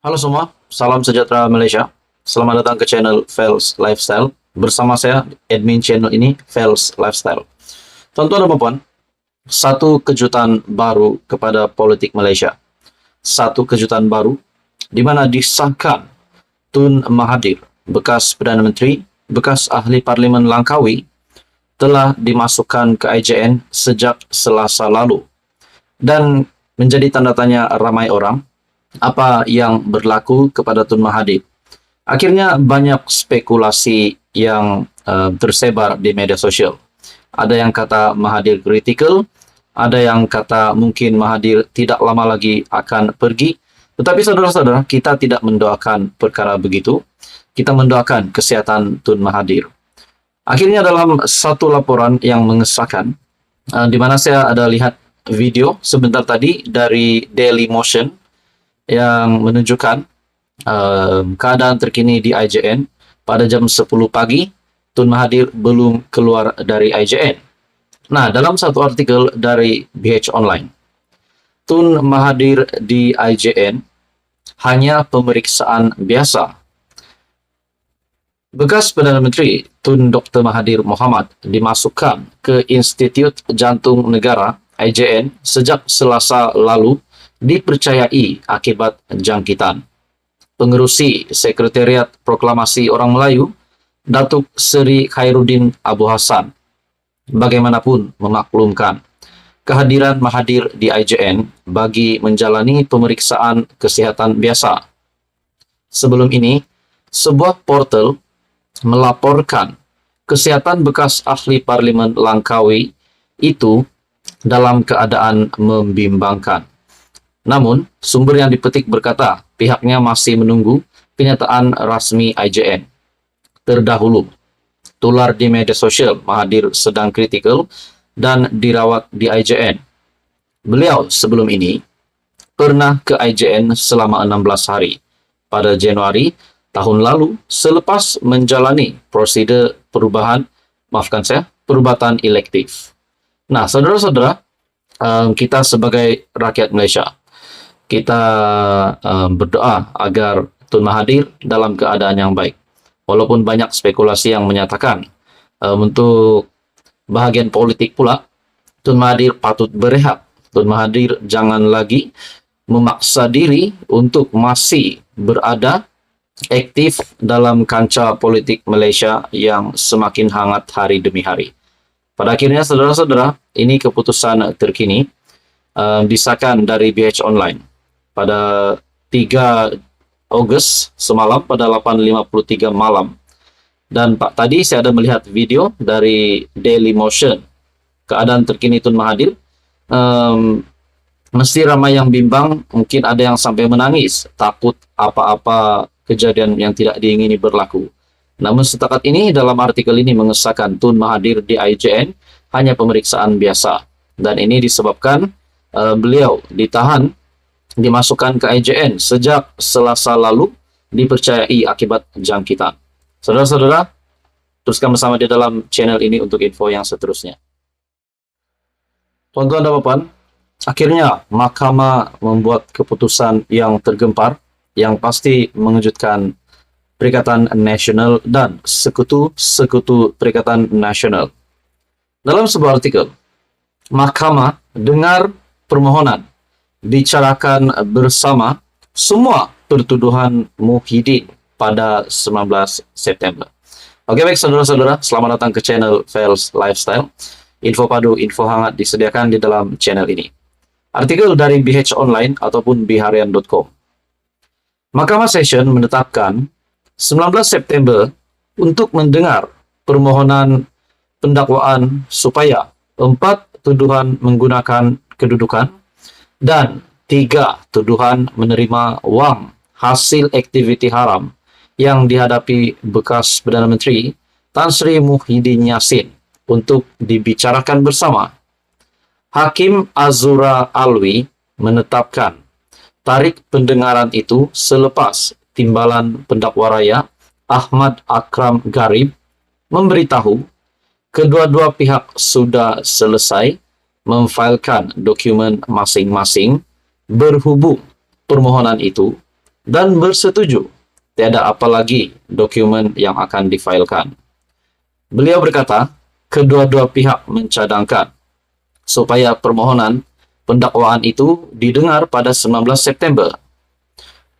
Halo semua, salam sejahtera Malaysia. Selamat datang ke channel Fels Lifestyle. Bersama saya, admin channel ini, Fels Lifestyle. Tuan-tuan dan puan, satu kejutan baru kepada politik Malaysia. Satu kejutan baru, di mana disahkan Tun Mahathir, bekas Perdana Menteri, bekas Ahli Parlimen Langkawi, telah dimasukkan ke IJN sejak Selasa lalu. Dan menjadi tanda tanya ramai orang, apa yang berlaku kepada Tun Mahathir. Akhirnya banyak spekulasi yang tersebar di media sosial. Ada yang kata Mahathir kritikal, ada yang kata mungkin Mahathir tidak lama lagi akan pergi. Tetapi saudara-saudara, kita tidak mendoakan perkara begitu. Kita mendoakan kesehatan Tun Mahathir. Akhirnya dalam satu laporan yang mengesahkan, di mana saya ada lihat video sebentar tadi dari Daily Motion yang menunjukkan keadaan terkini di IJN pada jam 10 pagi, Tun Mahathir belum keluar dari IJN. Nah, dalam satu artikel dari BH Online, Tun Mahathir di IJN hanya pemeriksaan biasa. Bekas Perdana Menteri Tun Dr. Mahathir Mohamad dimasukkan ke Institut Jantung Negara IJN sejak Selasa lalu dipercayai akibat jangkitan. Pengerusi Sekretariat Proklamasi Orang Melayu, Datuk Seri Khairuddin Abu Hassan, bagaimanapun memaklumkan kehadiran Mahathir di IJN bagi menjalani pemeriksaan kesehatan biasa. Sebelum ini, sebuah portal melaporkan kesehatan bekas ahli parlimen Langkawi itu dalam keadaan membimbangkan. Namun, sumber yang dipetik berkata pihaknya masih menunggu kenyataan rasmi IJN. Terdahulu, tular di media sosial Mahathir sedang kritikal dan dirawat di IJN. Beliau sebelum ini pernah ke IJN selama 16 hari pada Januari tahun lalu selepas menjalani prosedur perubatan elektif. Nah, saudara-saudara, kita sebagai rakyat Malaysia, kita berdoa agar Tun Mahathir dalam keadaan yang baik. Walaupun banyak spekulasi yang menyatakan untuk bahagian politik pula, Tun Mahathir patut berehat. Tun Mahathir jangan lagi memaksa diri untuk masih berada aktif dalam kancah politik Malaysia yang semakin hangat hari demi hari. Pada akhirnya, saudara-saudara, ini keputusan terkini disahkan dari BH Online. Pada 3 Ogos semalam pada 8.53 malam. Dan Pak, tadi saya ada melihat video dari Daily Motion. Keadaan terkini Tun Mahathir. Mesti ramai yang bimbang, mungkin ada yang sampai menangis, takut apa-apa kejadian yang tidak diingini berlaku. Namun setakat ini dalam artikel ini mengesahkan Tun Mahathir di IJN hanya pemeriksaan biasa. Dan ini disebabkan beliau ditahan, dimasukkan ke IJN sejak Selasa lalu dipercayai akibat jangkitan. Saudara-saudara, teruskan bersama di dalam channel ini untuk info yang seterusnya. Tuan-tuan dan puan, akhirnya Mahkamah membuat keputusan yang tergempar, yang pasti mengejutkan Perikatan Nasional dan sekutu-sekutu Perikatan Nasional. Dalam sebuah artikel, Mahkamah dengar permohonan bicarakan bersama semua pertuduhan Muhyiddin pada 19 September. Oke, baik saudara-saudara, selamat datang ke channel Fels Lifestyle. Info padu, info hangat disediakan di dalam channel ini. Artikel dari BH Online ataupun biharian.com. Mahkamah Session menetapkan 19 September untuk mendengar permohonan pendakwaan supaya 4 tuduhan menggunakan kedudukan dan 3 tuduhan menerima wang hasil aktiviti haram yang dihadapi bekas Perdana Menteri Tan Sri Muhyiddin Yassin untuk dibicarakan bersama. Hakim Azura Alwi menetapkan tarik pendengaran itu selepas Timbalan Pendakwa Raya Ahmad Akram Garib memberitahu kedua-dua pihak sudah selesai memfailkan dokumen masing-masing berhubung permohonan itu dan bersetuju tiada apa lagi dokumen yang akan difailkan. Beliau berkata, kedua-dua pihak mencadangkan supaya permohonan pendakwaan itu didengar pada 19 September.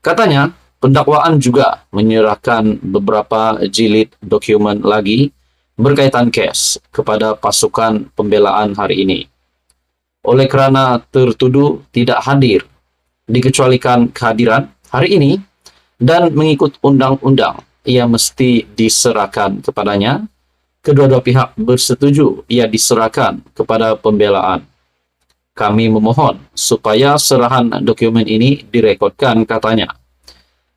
Katanya, pendakwaan juga menyerahkan beberapa jilid dokumen lagi berkaitan kes kepada pasukan pembelaan hari ini. Oleh kerana tertuduh tidak hadir, dikecualikan kehadiran hari ini dan mengikut undang-undang, ia mesti diserahkan kepadanya. Kedua-dua pihak bersetuju ia diserahkan kepada pembelaan. Kami memohon supaya serahan dokumen ini direkodkan, katanya.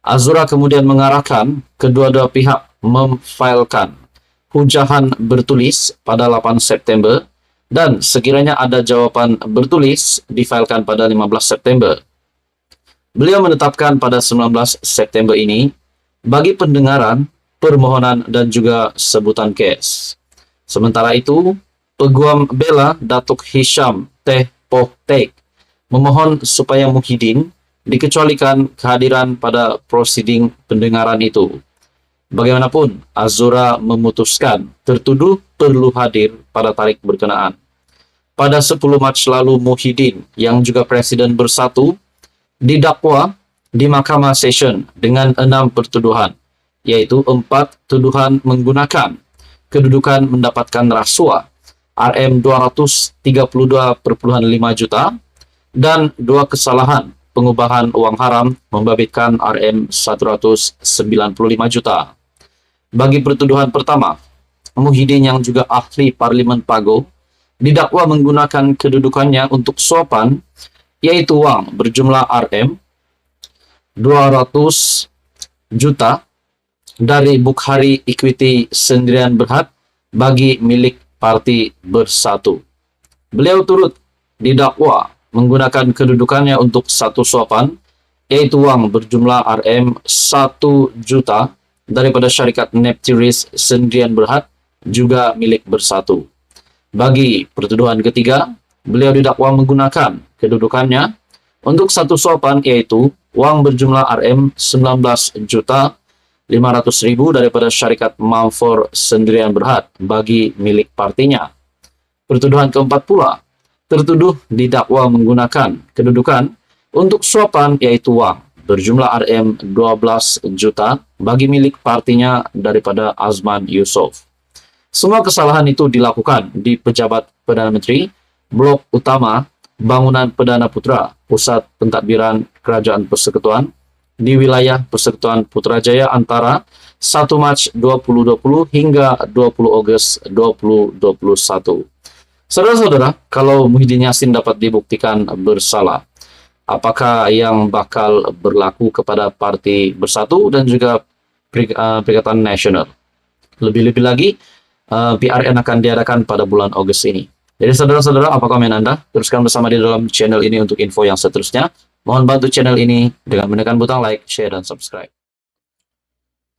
Azura kemudian mengarahkan kedua-dua pihak memfailkan hujahan bertulis pada 8 September dan sekiranya ada jawapan bertulis difailkan pada 15 September. Beliau menetapkan pada 19 September ini bagi pendengaran, permohonan dan juga sebutan kes. Sementara itu, Peguam Bela Datuk Hisham Teh Poh Tek memohon supaya Muhyiddin dikecualikan kehadiran pada prosiding pendengaran itu. Bagaimanapun, Azura memutuskan tertuduh perlu hadir pada tarikh berkenaan. Pada 10 Mac lalu, Muhyiddin yang juga Presiden Bersatu didakwa di Mahkamah Session dengan 6 pertuduhan, yaitu 4 tuduhan menggunakan kedudukan mendapatkan rasuah RM232,5 juta dan 2 kesalahan pengubahan uang haram membabitkan RM195 juta. Bagi pertuduhan pertama, Muhyiddin yang juga ahli Parlimen Pago didakwa menggunakan kedudukannya untuk suapan, yaitu wang berjumlah RM200 juta dari Bukhari Equity Sendirian Berhad bagi milik Parti Bersatu. Beliau turut didakwa menggunakan kedudukannya untuk satu suapan, yaitu wang berjumlah RM1 juta daripada syarikat Neptiris Sendirian Berhad juga milik Bersatu. Bagi pertuduhan ketiga, beliau didakwa menggunakan kedudukannya untuk satu suapan, yaitu wang berjumlah RM19 juta 500.000 daripada syarikat Mamfor Sendirian Berhad bagi milik partinya. Pertuduhan keempat pula, tertuduh didakwa menggunakan kedudukan untuk suapan, yaitu wang berjumlah RM12 juta bagi milik partinya daripada Azman Yusof. Semua kesalahan itu dilakukan di Pejabat Perdana Menteri, Blok Utama, Bangunan Perdana Putra, Pusat Pentadbiran Kerajaan Persekutuan, di wilayah Persekutuan Putrajaya antara 1 Mac 2020 hingga 20 Ogos 2021. Saudara-saudara, kalau Muhyiddin Yassin dapat dibuktikan bersalah, apakah yang bakal berlaku kepada Parti Bersatu dan juga Perikatan Nasional? Lebih-lebih lagi, PRN akan diadakan pada bulan Ogos ini. Jadi saudara-saudara, apa komen Anda? Teruskan bersama di dalam channel ini untuk info yang seterusnya. Mohon bantu channel ini dengan menekan butang like, share, dan subscribe.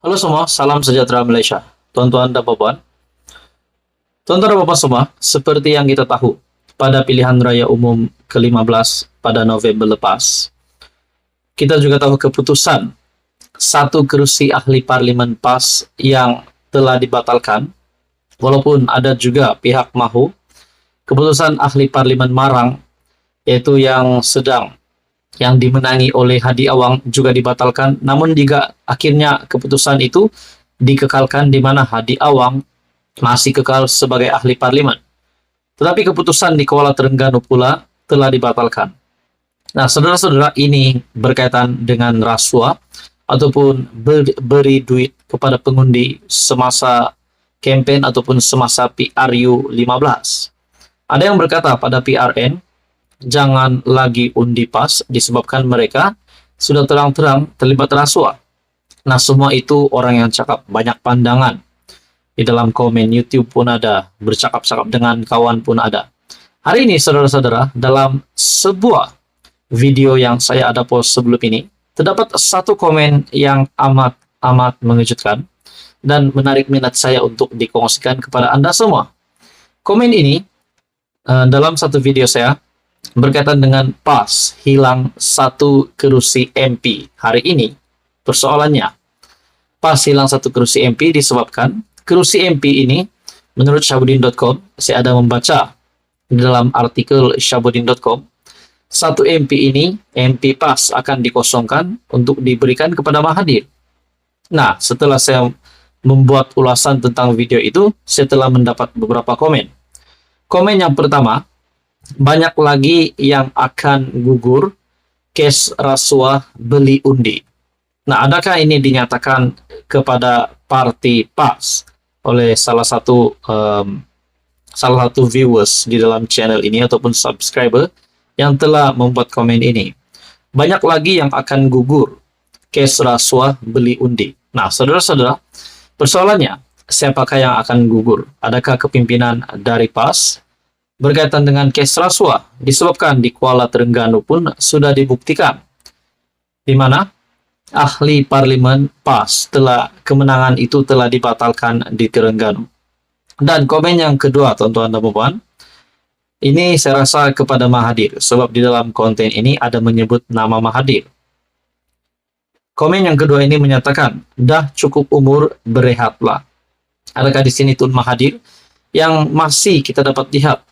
Halo semua, salam sejahtera Malaysia. Tuan-tuan dan puan-puan. Tuan-tuan dan puan-puan semua, seperti yang kita tahu, pada pilihan raya umum ke-15 pada November lepas, kita juga tahu keputusan satu kerusi ahli parlimen PAS yang telah dibatalkan, walaupun ada juga pihak mahu. Keputusan ahli parlimen Marang, yaitu yang dimenangi oleh Hadi Awang, juga dibatalkan. Namun juga akhirnya keputusan itu dikekalkan, di mana Hadi Awang masih kekal sebagai ahli parlimen. Tetapi keputusan di Kuala Terengganu pula telah dibatalkan. Nah, saudara-saudara, ini berkaitan dengan rasuah ataupun beri duit kepada pengundi semasa kempen ataupun semasa PRU 15. Ada yang berkata pada PRN, jangan lagi undi PAS disebabkan mereka sudah terang-terang terlibat rasuah. Nah, semua itu orang yang cakap banyak pandangan. Di dalam komen YouTube pun ada, bercakap-cakap dengan kawan pun ada. Hari ini, saudara-saudara, dalam sebuah video yang saya ada post sebelum ini, terdapat satu komen yang amat mengejutkan dan menarik minat saya untuk dikongsikan kepada Anda semua. Komen ini dalam satu video saya berkaitan dengan PAS hilang satu kursi MP. Hari ini persoalannya, PAS hilang satu kursi MP disebabkan kursi MP ini, menurut Syahbudin.com, saya ada membaca di dalam artikel Syahbudin.com, satu MP ini, MP PAS akan dikosongkan untuk diberikan kepada Mahathir. Nah, setelah saya membuat ulasan tentang video itu, saya telah mendapat beberapa komen. Komen yang pertama, banyak lagi yang akan gugur kes rasuah beli undi. Nah, adakah ini dinyatakan kepada parti PAS oleh salah satu viewers di dalam channel ini ataupun subscriber yang telah membuat komen ini? Banyak lagi yang akan gugur kes rasuah beli undi. Nah, saudara-saudara, persoalannya, siapakah yang akan gugur? Adakah kepimpinan dari PAS? Berkaitan dengan kes rasuah, disebabkan di Kuala Terengganu pun sudah dibuktikan, di mana ahli parlimen PAS kemenangan itu telah dibatalkan di Terengganu. Dan komen yang kedua, tuan-tuan dan puan, ini saya rasa kepada Mahathir, sebab di dalam konten ini ada menyebut nama Mahathir. Komen yang kedua ini menyatakan, dah cukup umur, berehatlah. Adakah di sini Tun Mahathir yang masih kita dapat lihat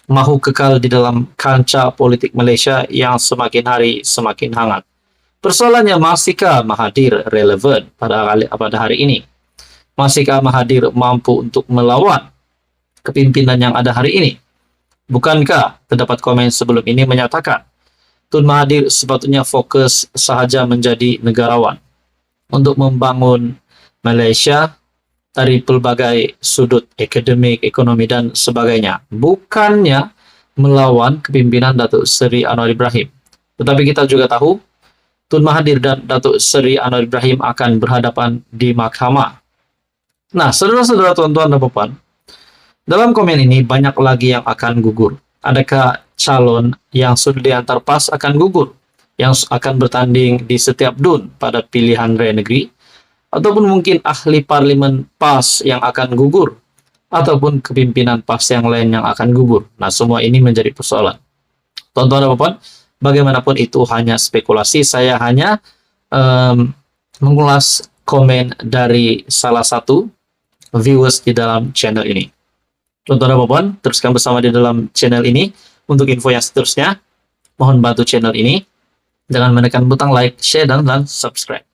mahu kekal di dalam kancah politik Malaysia yang semakin hari semakin hangat? Persoalannya, masihkah Mahathir relevan pada hari ini? Masihkah Mahathir mampu untuk melawan kepimpinan yang ada hari ini? Bukankah terdapat komen sebelum ini menyatakan Tun Mahathir sepatutnya fokus sahaja menjadi negarawan untuk membangun Malaysia dari pelbagai sudut akademik, ekonomi, dan sebagainya. Bukannya melawan kepimpinan Datuk Seri Anwar Ibrahim. Tetapi kita juga tahu Tun Mahathir dan Datuk Seri Anwar Ibrahim akan berhadapan di mahkamah. Nah, saudara-saudara, tuan-tuan dan puan, dalam komen ini banyak lagi yang akan gugur. Adakah calon yang sudah diantar PAS akan gugur, yang akan bertanding di setiap DUN pada pilihan raya negeri, ataupun mungkin ahli parlimen PAS yang akan gugur, ataupun kepimpinan PAS yang lain yang akan gugur? Nah, semua ini menjadi persoalan. Tuan-tuan dan puan, bagaimanapun itu hanya spekulasi. Saya hanya mengulas komen dari salah satu viewers di dalam channel ini. Tuan-tuan dan puan, teruskan bersama di dalam channel ini untuk info yang seterusnya. Mohon bantu channel ini dengan menekan butang like, share, dan subscribe.